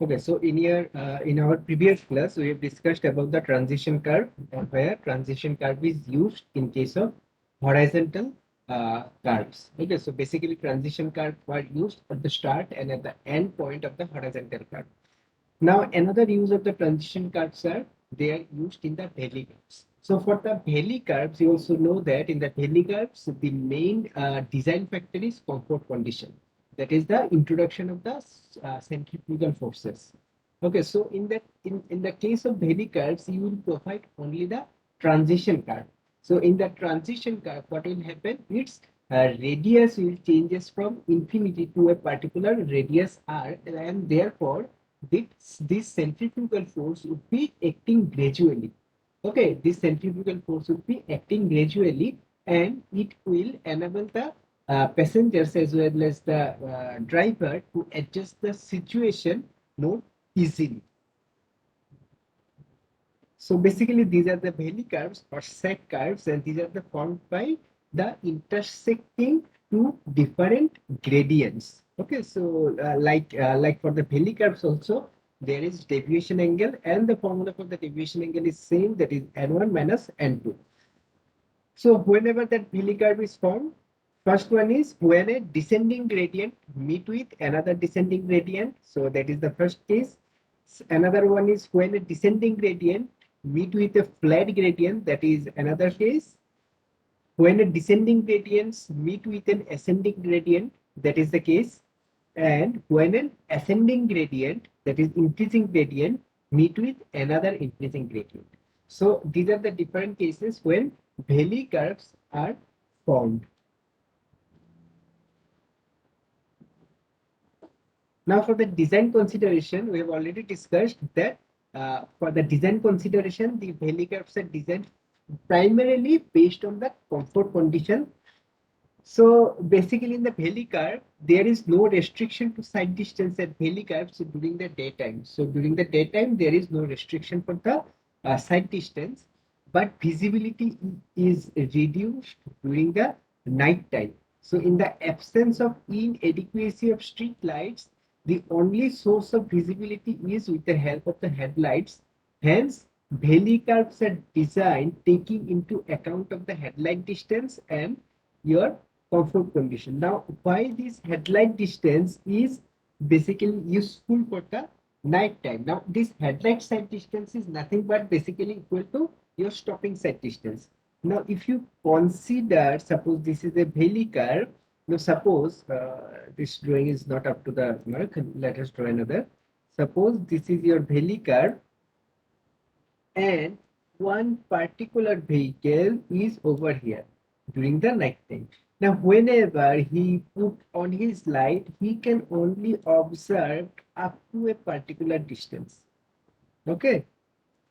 Okay, so in our previous class, we have discussed about the transition curve, where transition curve is used in case of horizontal curves. Okay, so basically transition curve were used at the start and at the end point of the horizontal curve. Now, another use of the transition curves are they are used in the valley curves. So for the valley curves, you also know that in the valley curves, the main design factor is comfort condition. That is the introduction of the centrifugal forces. Okay, so in the case of valley curves, you will provide only the transition curve. So in the transition curve, what will happen? Its radius will changes from infinity to a particular radius r, and therefore this centrifugal force would be acting gradually. Okay, this centrifugal force would be acting gradually, and it will enable the passengers as well as the driver to adjust the situation more easily. So basically, these are the valley curves or sag curves, and these are the formed by the intersecting two different gradients. Okay, so like for the valley curves also, there is deviation angle, and the formula for the deviation angle is same, that is n1 minus n2. So whenever that valley curve is formed, first one is when a descending gradient meet with another descending gradient. So that is the first case. Another one is when a descending gradient meet with a flat gradient. That is another case. When a descending gradients meet with an ascending gradient. That is the case. And when an ascending gradient, that is increasing gradient, meet with another increasing gradient. So these are the different cases when valley curves are formed. Now for the design consideration, we have already discussed that for the design consideration, the valley curves are designed primarily based on the comfort condition. So basically in the valley curve, there is no restriction to sight distance at valley curves during the daytime. So during the daytime, there is no restriction for the sight distance, but visibility is reduced during the night time. So in the absence of inadequacy of street lights, the only source of visibility is with the help of the headlights. Hence, valley curves are designed taking into account of the headlight distance and your comfort condition. Now, why this headlight distance is basically useful for the night time. Now, this headlight sight distance is nothing but basically equal to your stopping sight distance. Now, if you consider, suppose this is a valley curve. Now, suppose this drawing is not up to the mark. Let us draw another. Suppose this is your valley curve, and one particular vehicle is over here during the night time. Now, whenever he put on his light, he can only observe up to a particular distance. Okay,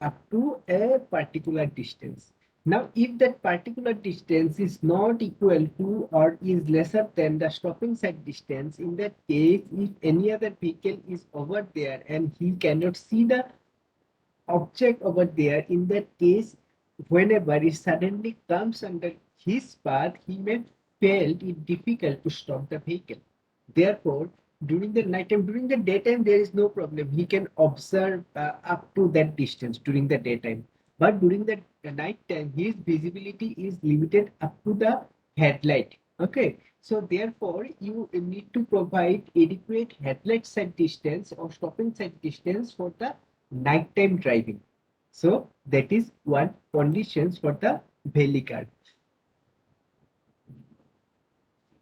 up to a particular distance. Now, if that particular distance is not equal to or is lesser than the stopping sight distance, in that case, if any other vehicle is over there and he cannot see the object over there, in that case, whenever it suddenly comes under his path, he may feel it difficult to stop the vehicle. Therefore, during the night time, during the daytime, there is no problem. He can observe up to that distance during the daytime. But during the night time, his visibility is limited up to the headlight. Okay. So therefore, you need to provide adequate headlight sight distance or stopping sight distance for the nighttime driving. So that is one conditions for the valley curve.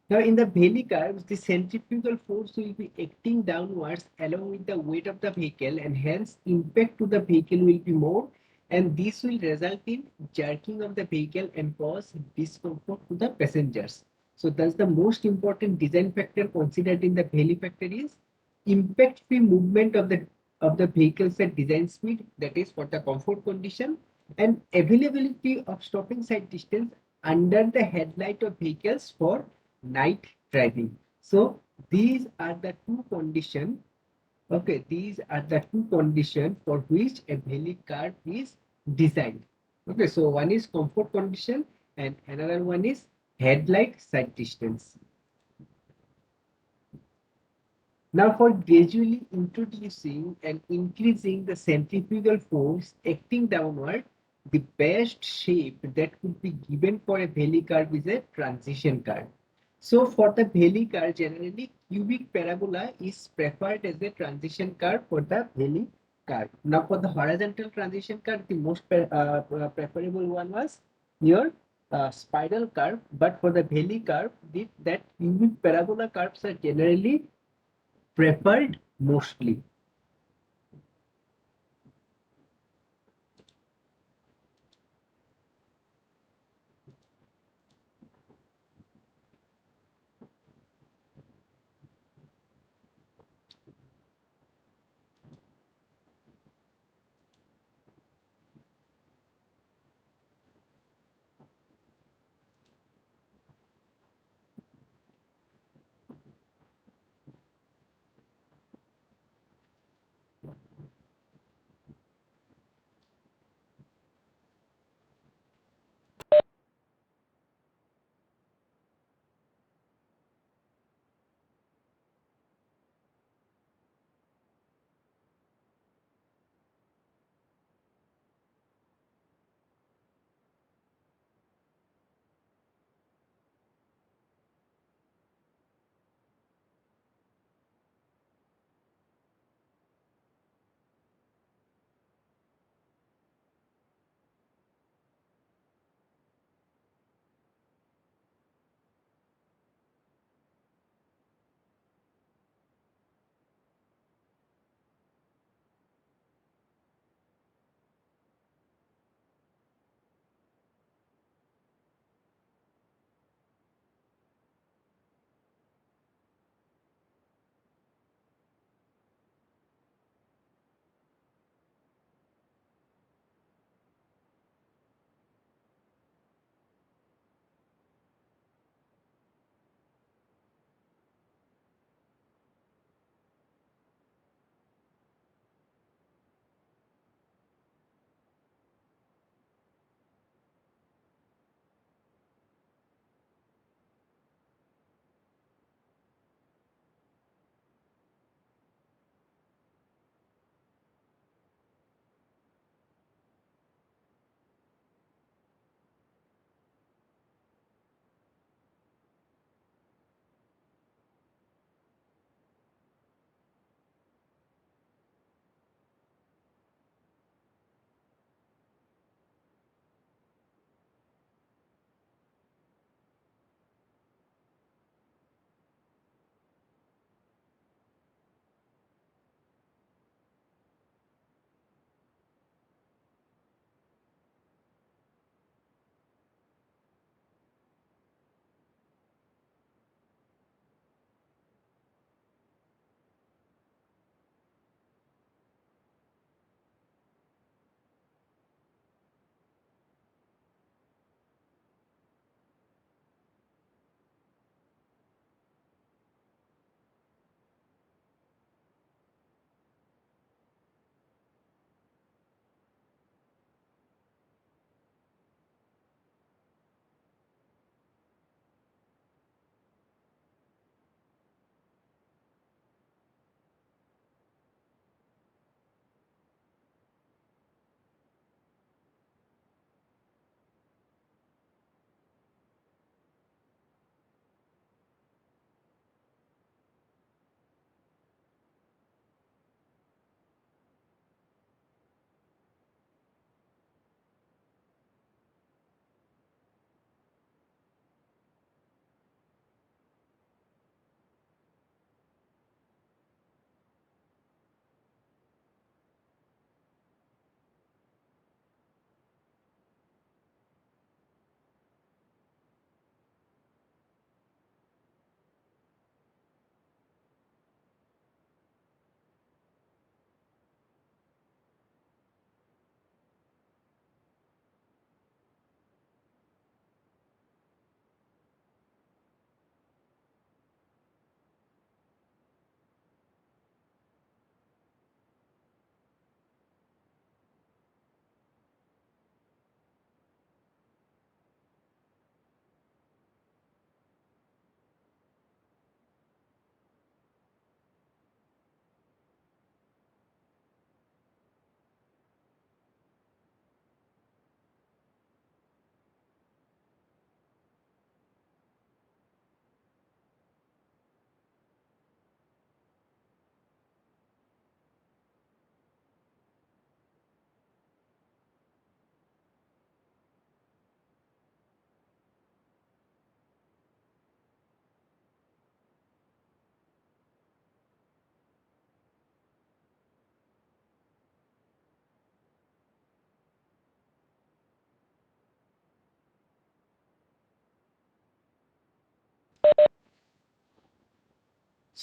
Now in the valley curves, the centrifugal force will be acting downwards along with the weight of the vehicle, and hence impact to the vehicle will be more, and this will result in jerking of the vehicle and cause discomfort to the passengers. So thus the most important design factor considered in the valley factor is impact free movement of the vehicles at design speed, that is for the comfort condition, and availability of stopping sight distance under the headlight of vehicles for night driving. So these are the two conditions. Okay, these are the two conditions for which a valley curve is designed. Okay, so one is comfort condition and another one is headlight sight distance. Now, for gradually introducing and increasing the centrifugal force acting downward, the best shape that could be given for a Valley curve is a transition curve. So, for the Valley curve, generally cubic parabola is preferred as a transition curve for the Valley curve. Now, for the horizontal transition curve, the most preferable one was your spiral curve, but for the Valley curve, that cubic parabola curves are generally preferred mostly.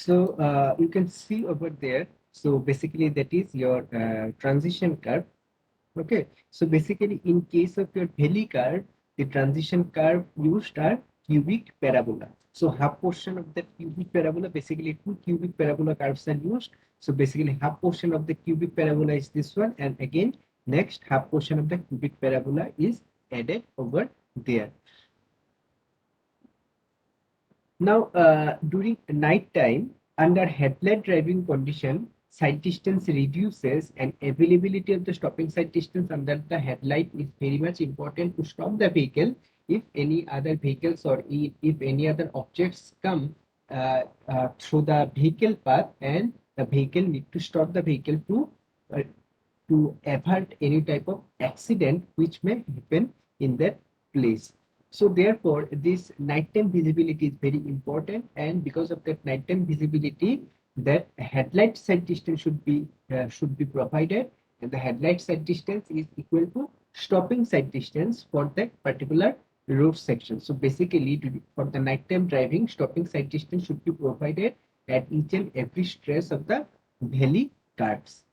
So you can see over there. So basically that is your transition curve. Okay. So basically in case of your Valley curve, the transition curve used are cubic parabola. So half portion of that cubic parabola, basically two cubic parabola curves are used. So basically half portion of the cubic parabola is this one, and again next half portion of the cubic parabola is added over there. Now, during night time, under headlight driving condition, sight distance reduces and availability of the stopping sight distance under the headlight is very much important to stop the vehicle if any other vehicles or if any other objects come through the vehicle path, and the vehicle need to stop the vehicle uh, to avert any type of accident which may happen in that place. So therefore, this nighttime visibility is very important, and because of that nighttime visibility, that headlight sight distance should be provided, and the headlight sight distance is equal to stopping sight distance for that particular road section. So basically, for the nighttime driving, stopping sight distance should be provided at each and every stretch of the valley curves.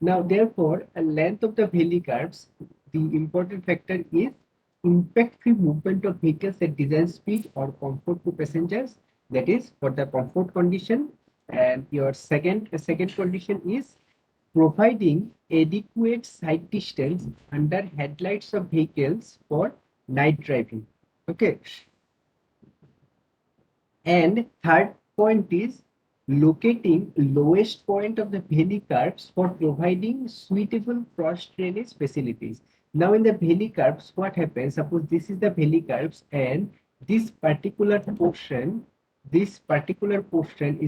Now, therefore, a length of the valley curves, the important factor is impact-free movement of vehicles at design speed or comfort to passengers. That is for the comfort condition. And your second condition is providing adequate sight distance under headlights of vehicles for night driving. Okay. And third point is locating lowest point of the valley curves for providing suitable cross drainage facilities. Now in the valley curves, what happens? Suppose this is the valley curves, and this particular portion, is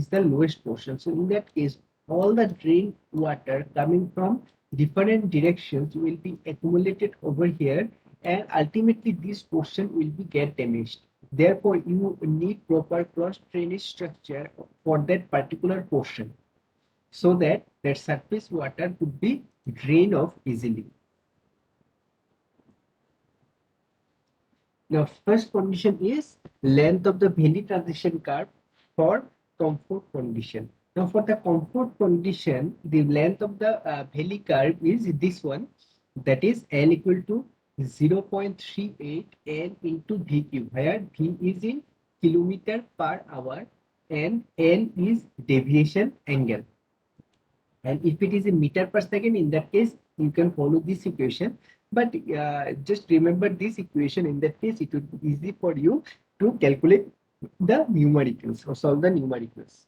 the lowest portion. So in that case, all the drain water coming from different directions will be accumulated over here, and ultimately this portion will be get damaged. Therefore, you need proper cross drainage structure for that particular portion so that that surface water could be drained off easily. Now, first condition is length of the valley transition curve for comfort condition. Now, for the comfort condition, the length of the valley curve is this one, that is L equal to 0.38 N into V cube, where V is in kilometer per hour and N is deviation angle. And if it is in meter per second, in that case, you can follow this equation. But just remember this equation. In that case, it would be easy for you to calculate the numericals or solve the numericals.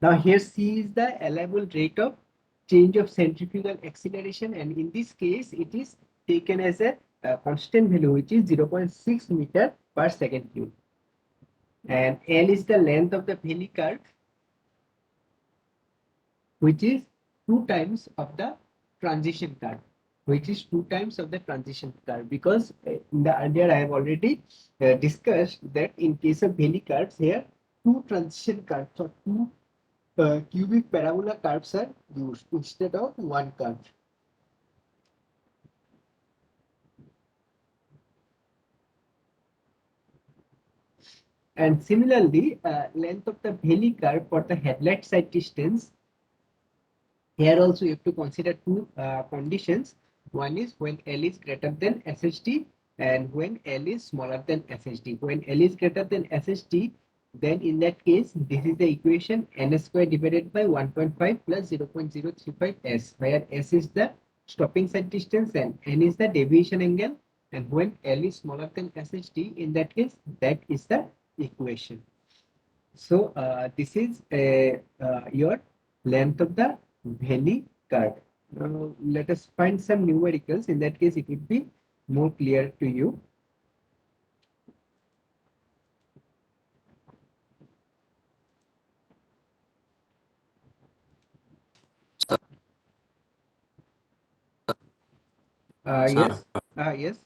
Now here C is the allowable rate of change of centrifugal acceleration, and in this case, it is taken as a constant value, which is 0.6 meter per second cube. And L is the length of the valley curve, which is 2 times of the transition curve, because in the earlier I have already discussed that in case of valley curves, here two transition curves or two cubic parabola curves are used instead of one curve. And similarly, length of the valley curve for the headlight sight distance. Here also you have to consider two conditions. One is when L is greater than SHD, and when L is smaller than SHD. When L is greater than SHD, then in that case, this is the equation n square divided by 1.5 plus 0.035 s, where s is the stopping sight distance and n is the deviation angle. And when L is smaller than SHD, in that case, that is the equation. So this is your length of the valley curve. Now let us find some numericals. In that case, it would be more clear to you. Yes. Yes.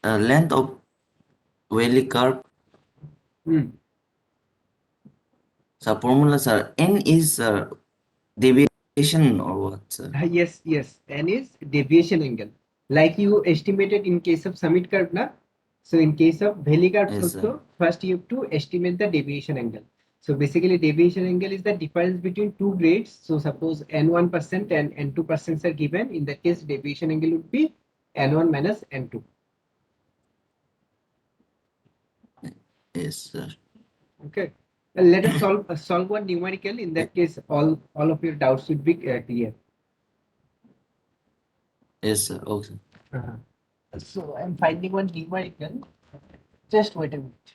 Length of valley curve. Mm. So formulas are n is deviation Deviation or what, sir? Yes, yes. N is deviation angle. Like you estimated in case of summit curve, na? So in case of valley curves Yes, sir. also, first you have to estimate the deviation angle. So basically deviation angle is the difference between two grades. So suppose N1% and N2% are given. In that case, deviation angle would be N1 minus N2. Yes, sir. Okay. Let us solve one numerical. In that case, all of your doubts should be clear. Yes, sir. Okay. Uh-huh. So I'm finding one numerical. Just wait a minute.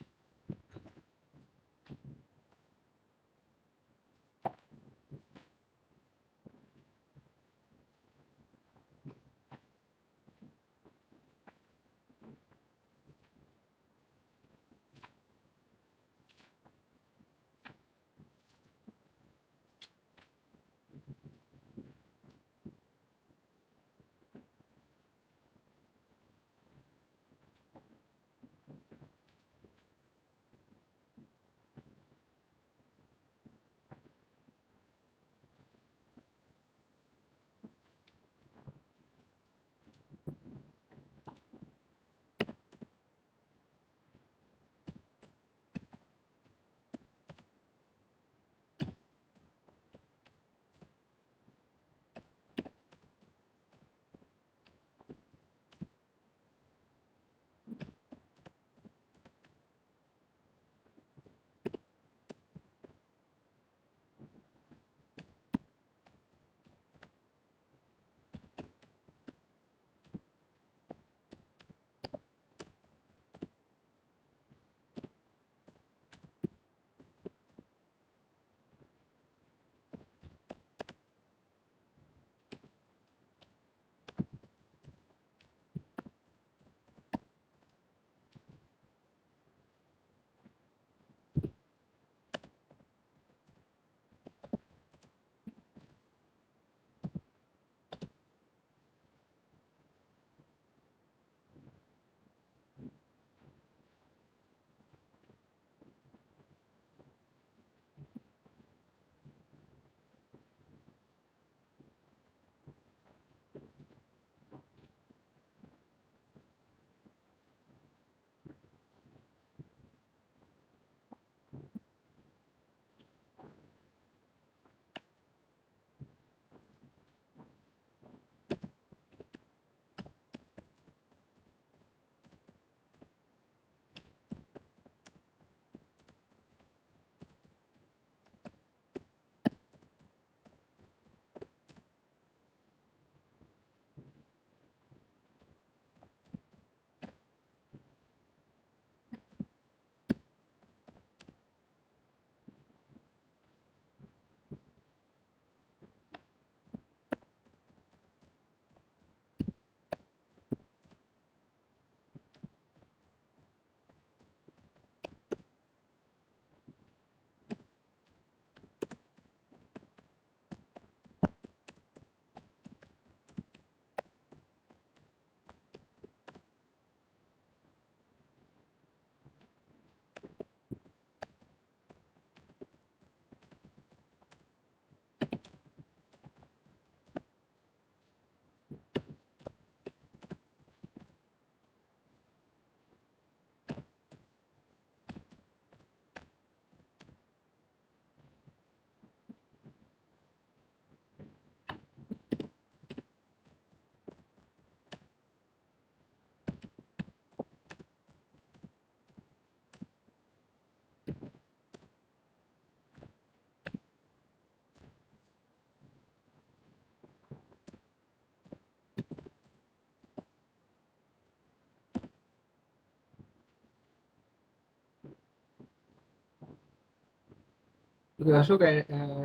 Okay, Ashok,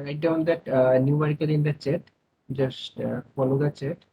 write down that numerical in the chat. Just follow the chat.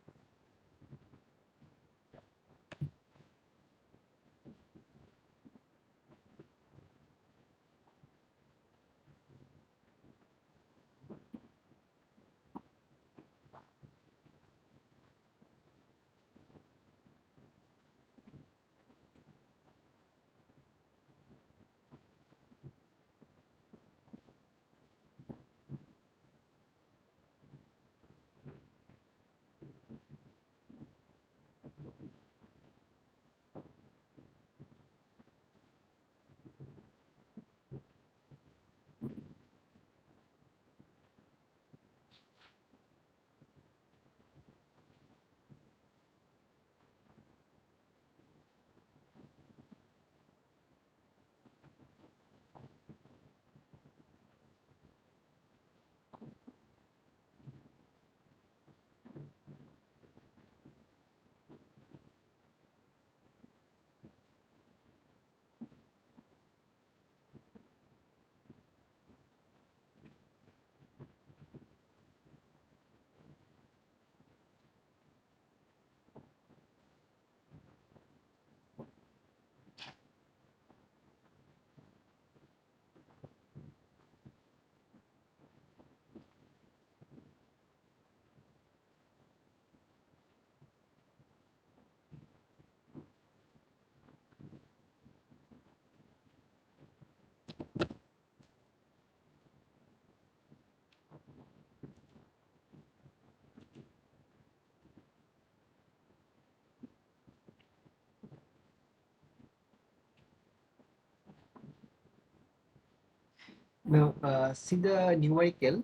Now, see the numerical.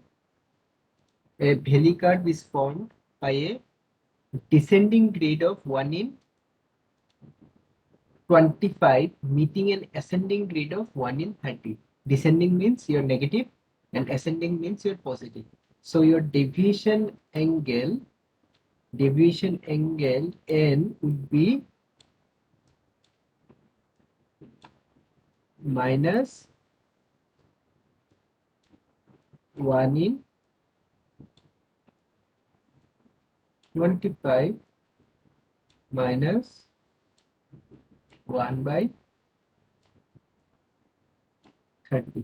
A Valley curve is formed by a descending grade of 1 in 25 meeting an ascending grade of 1 in 30. Descending means you're negative and ascending means you're positive. So your deviation angle N would be minus 1 in 25 minus 1 by 30.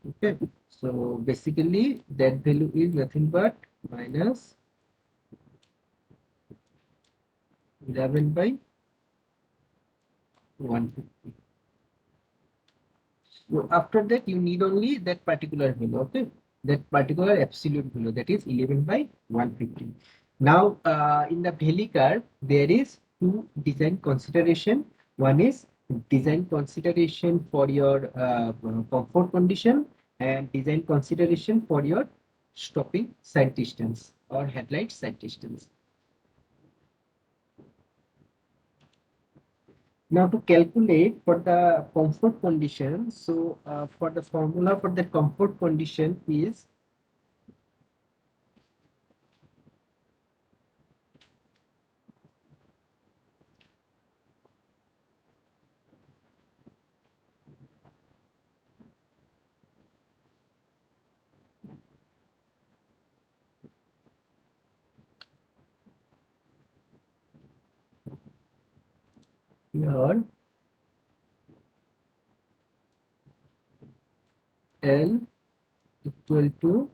Okay, so basically that value is nothing but minus 11 by 150. So after that, you need only that particular value, okay? That particular absolute value, that is 11 by 150. Now, in the Valley curve, there is two design consideration. One is design consideration for your comfort condition and design consideration for your stopping sight distance or headlight sight distance. Now to calculate for the comfort condition, so for the formula for the comfort condition is here L equal to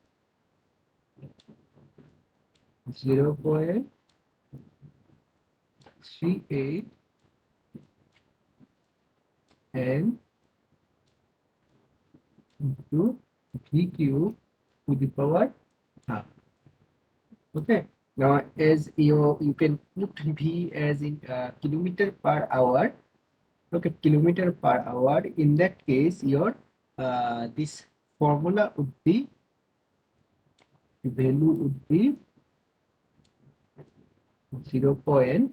0.38 and into V cube to the power half. Okay. Now as you can put V as in kilometer per hour. Look at kilometer per hour. In that case, your this formula would be value would be 0.38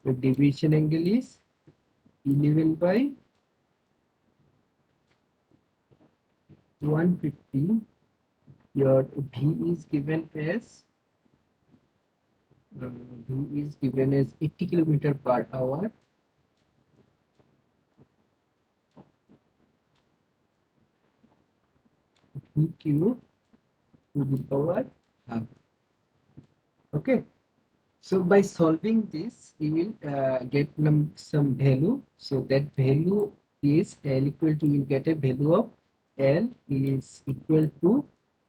the deviation angle is 11 by 150. Your V is given as 80 kilometer per hour. V cube to the power half. Okay. So by solving this, you will get some value. So that value is L equal to, you get a value of L is equal to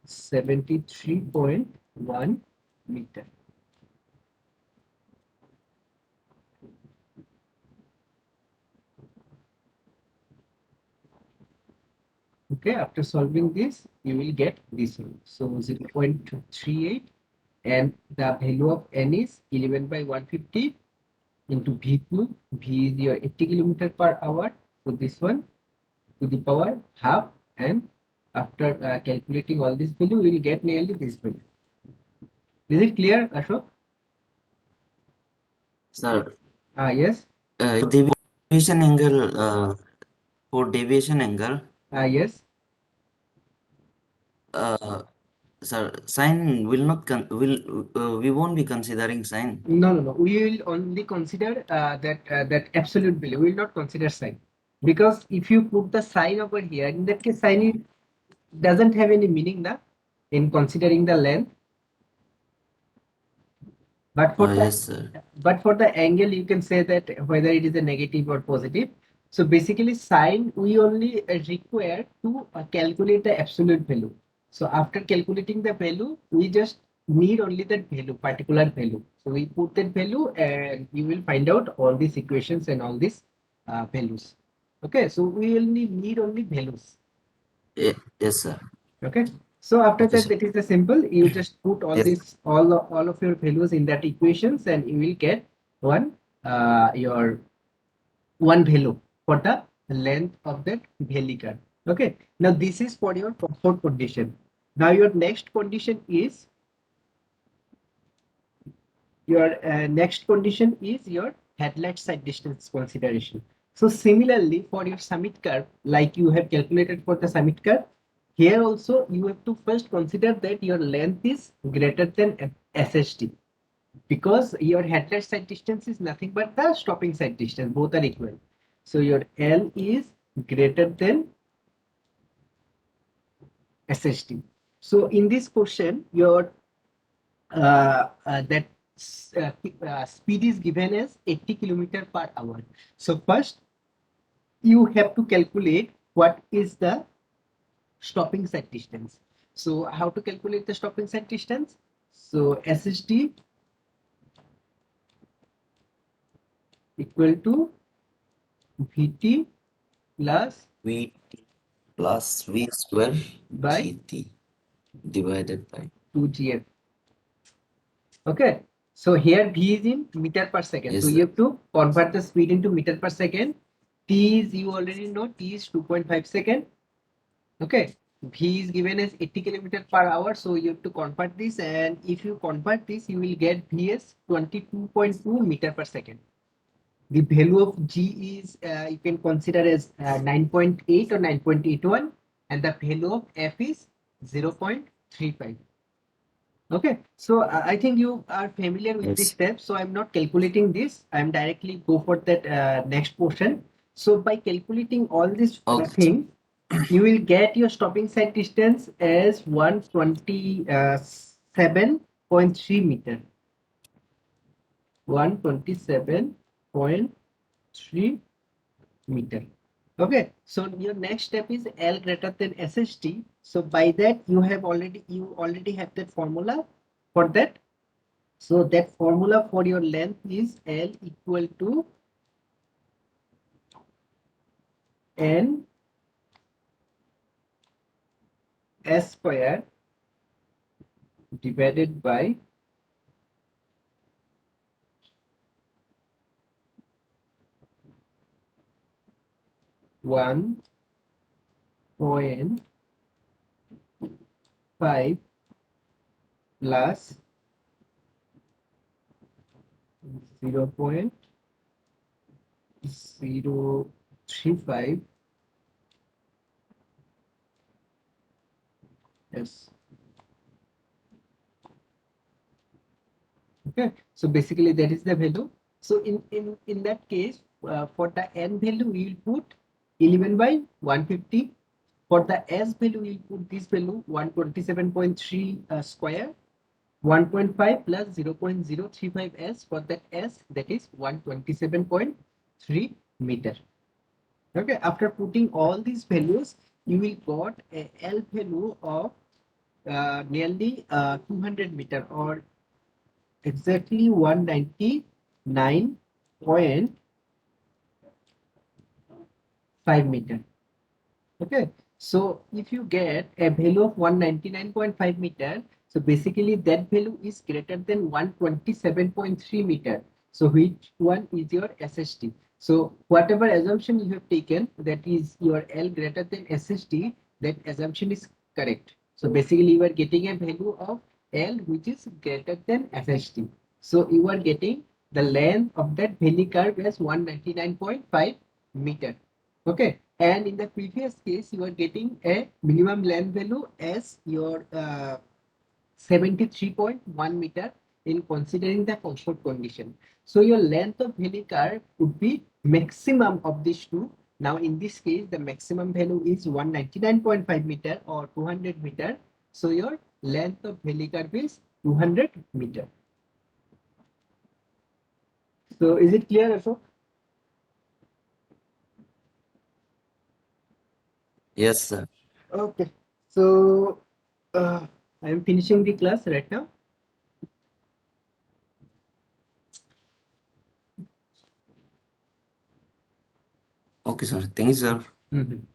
73.1 meter. Okay, after solving this, you will get this one. So 0.38 and the value of N is 11 by 150 into V2. V is your 80 kilometer per hour. So this one to the power half, and after calculating all this value, we will get nearly this value. Is it clear, Ashok? Sir, Yes. deviation angle, for deviation angle, Yes. sir, sign will not we won't be considering sign. No. We will only consider that absolute value. We will not consider sign, because if you put the sign over here, in that case, sign doesn't have any meaning, na, in considering the length. But for Yes, sir. the angle, you can say that whether it is a negative or positive. So basically, sine we only require to calculate the absolute value. So after calculating the value, we just need only that value, particular value. So we put that value and you will find out all these equations and all these values. Okay, so we will need only values. Yes, sir. Okay, so after Okay, that, sir. that is the simple. You just put all Yes. this, all of your values in that equations, and you will get your one value for the length of that valley curve. Okay, now this is for your comfort condition. Now your next condition is your headlight side distance consideration. So similarly for your summit curve, like you have calculated for the summit curve, here also you have to first consider that your length is greater than SHT, because your headlight side distance is nothing but the stopping side distance, both are equal. So your L is greater than SHT. So in this question, your that speed is given as 80 kilometer per hour. So first you have to calculate what is the stopping set distance. So how to calculate the stopping set distance? So SHD equal to VT plus VT plus V square by GT divided by 2GF. Okay. So here V is in meter per second. So yes, you sir. have to convert the speed into meter per second. T is, you already know, T is 2.5 second. Okay. V is given as 80 kilometer per hour. So you have to convert this, and if you convert this, you will get V as 22.2 meter per second. The value of G is you can consider as 9.8 or 9.81, and the value of F is 0.35. Okay, so I think you are familiar with this Yes. step, so I'm not calculating this. I'm directly go for that next portion. So by calculating all these Okay, sir. things, you will get your stopping side distance as 127.3 meter. 127.3 meter. Okay, so your next step is L greater than SHT. So by that you already have that formula for that. So that formula for your length is L equal to N S square divided by 1.5 plus 0.035. Yes. Okay, so basically that is the value. So in that case, for the N value we will put 11 by 150. For the S value we will put this value 127.3 square. 1.5 plus 0.035 S. For that S, that is 127.3 meter. Okay, after putting all these values, you will got a L value of nearly 200 meter, or exactly 199.5 meter. Okay, so if you get a value of 199.5 meter, so basically that value is greater than 127.3 meter. So which one is your SHT? So whatever assumption you have taken, that is your L greater than SHT, that assumption is correct. So basically you are getting a value of L which is greater than SHT. So you are getting the length of that valley curve as 199.5 meter. Okay, and in the previous case, you are getting a minimum length value as your 73.1 meter in considering the comfort condition. So your length of valley curve would be maximum of these two. Now in this case, the maximum value is 199.5 meter or 200 meter. So your length of valley curve is 200 meter. So is it clear, Ashok? Yes, sir. Okay. So I am finishing the class right now. Okay, sir. Thank you, sir. Mhm.